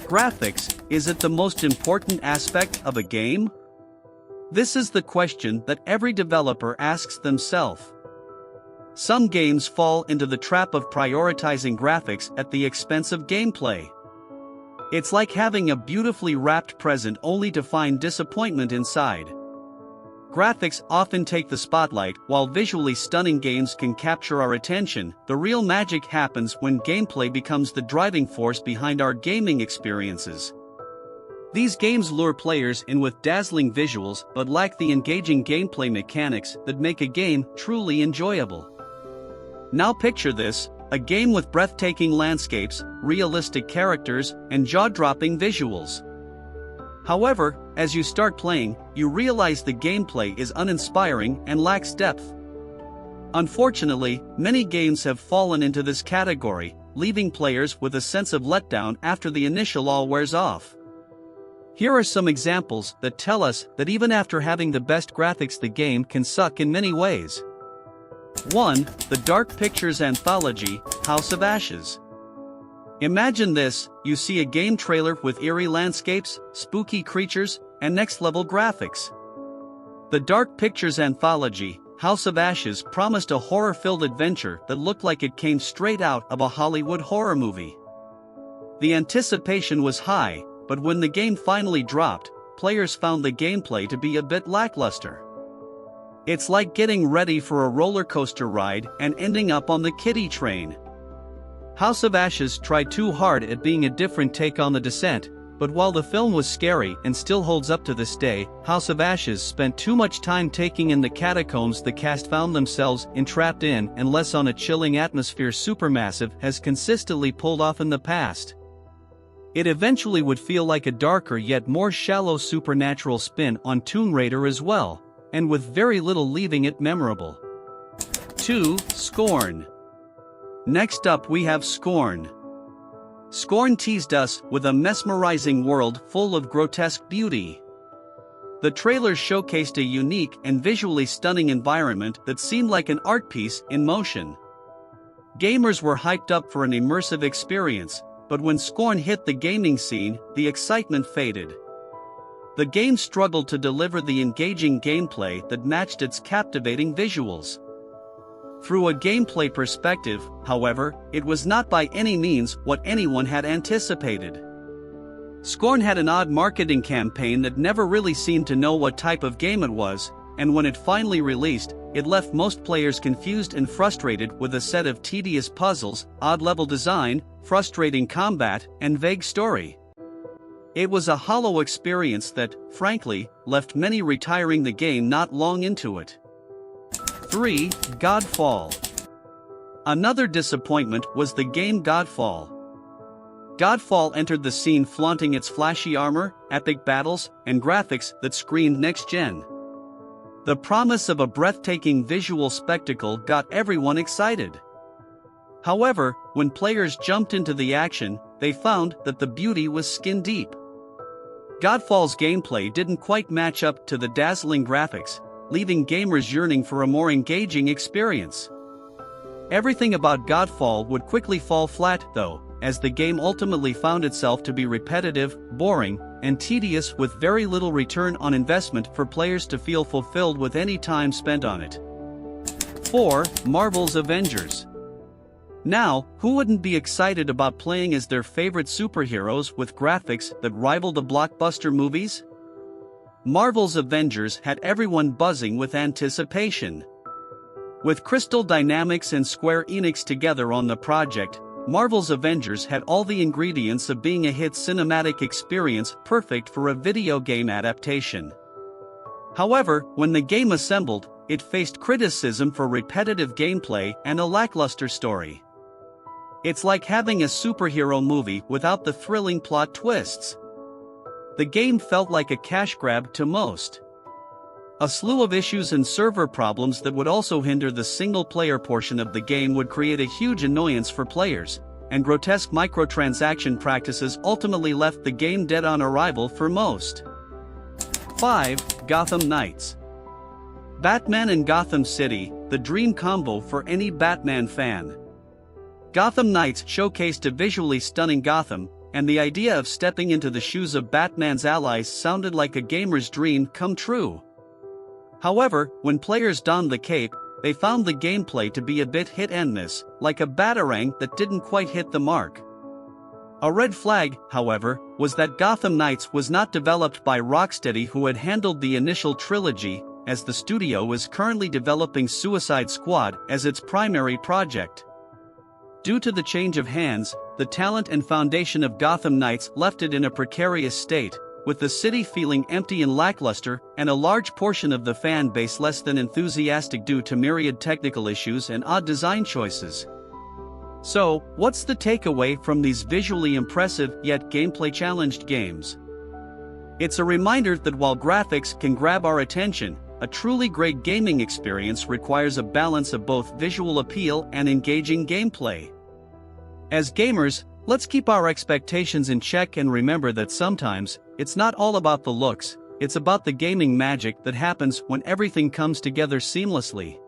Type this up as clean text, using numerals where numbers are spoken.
Graphics, is it the most important aspect of a game? This is the question that every developer asks themselves. Some games fall into the trap of prioritizing graphics at the expense of gameplay. It's like having a beautifully wrapped present only to find disappointment inside. Graphics often take the spotlight. While visually stunning games can capture our attention, the real magic happens when gameplay becomes the driving force behind our gaming experiences. These games lure players in with dazzling visuals but lack the engaging gameplay mechanics that make a game truly enjoyable. Now picture this, a game with breathtaking landscapes, realistic characters, and jaw-dropping visuals. However, as you start playing, you realize the gameplay is uninspiring and lacks depth. Unfortunately, many games have fallen into this category, leaving players with a sense of letdown after the initial awe wears off. Here are some examples that tell us that even after having the best graphics, the game can suck in many ways. 1. The Dark Pictures Anthology, House of Ashes. Imagine this, you see a game trailer with eerie landscapes, spooky creatures, and next-level graphics. The Dark Pictures Anthology, House of Ashes promised a horror-filled adventure that looked like it came straight out of a Hollywood horror movie. The anticipation was high, but when the game finally dropped, players found the gameplay to be a bit lackluster. It's like getting ready for a roller coaster ride and ending up on the kiddie train. House of Ashes tried too hard at being a different take on The Descent, but while the film was scary and still holds up to this day, House of Ashes spent too much time taking in the catacombs the cast found themselves entrapped in and less on a chilling atmosphere Supermassive has consistently pulled off in the past. It eventually would feel like a darker yet more shallow supernatural spin on Tomb Raider as well, and with very little leaving it memorable. 2. Scorn. Next up we have Scorn. Scorn teased us with a mesmerizing world full of grotesque beauty. The trailers showcased a unique and visually stunning environment that seemed like an art piece in motion. Gamers were hyped up for an immersive experience, but when Scorn hit the gaming scene, the excitement faded. The game struggled to deliver the engaging gameplay that matched its captivating visuals. Through a gameplay perspective, however, it was not by any means what anyone had anticipated. Scorn had an odd marketing campaign that never really seemed to know what type of game it was, and when it finally released, it left most players confused and frustrated with a set of tedious puzzles, odd level design, frustrating combat, and vague story. It was a hollow experience that, frankly, left many retiring the game not long into it. 3. Godfall. Another disappointment was the game Godfall. Godfall entered the scene flaunting its flashy armor, epic battles, and graphics that screamed next-gen. The promise of a breathtaking visual spectacle got everyone excited. However, when players jumped into the action, they found that the beauty was skin-deep. Godfall's gameplay didn't quite match up to the dazzling graphics, leaving gamers yearning for a more engaging experience. Everything about Godfall would quickly fall flat, though, as the game ultimately found itself to be repetitive, boring, and tedious with very little return on investment for players to feel fulfilled with any time spent on it. 4. Marvel's Avengers. Now, who wouldn't be excited about playing as their favorite superheroes with graphics that rival the blockbuster movies? Marvel's Avengers had everyone buzzing with anticipation. With Crystal Dynamics and Square Enix together on the project, Marvel's Avengers had all the ingredients of being a hit cinematic experience perfect for a video game adaptation. However, when the game assembled, it faced criticism for repetitive gameplay and a lackluster story. It's like having a superhero movie without the thrilling plot twists. The game felt like a cash grab to most. A slew of issues and server problems that would also hinder the single-player portion of the game would create a huge annoyance for players, and grotesque microtransaction practices ultimately left the game dead on arrival for most. 5. Gotham Knights. Batman and Gotham City, the dream combo for any Batman fan. Gotham Knights showcased a visually stunning Gotham, and the idea of stepping into the shoes of Batman's allies sounded like a gamer's dream come true. However, when players donned the cape, they found the gameplay to be a bit hit-and-miss, like a batarang that didn't quite hit the mark. A red flag, however, was that Gotham Knights was not developed by Rocksteady, who had handled the initial trilogy, as the studio is currently developing Suicide Squad as its primary project. Due to the change of hands, the talent and foundation of Gotham Knights left it in a precarious state, with the city feeling empty and lackluster, and a large portion of the fan base less than enthusiastic due to myriad technical issues and odd design choices. So, what's the takeaway from these visually impressive yet gameplay-challenged games? It's a reminder that while graphics can grab our attention, a truly great gaming experience requires a balance of both visual appeal and engaging gameplay. As gamers, let's keep our expectations in check and remember that sometimes, it's not all about the looks, it's about the gaming magic that happens when everything comes together seamlessly.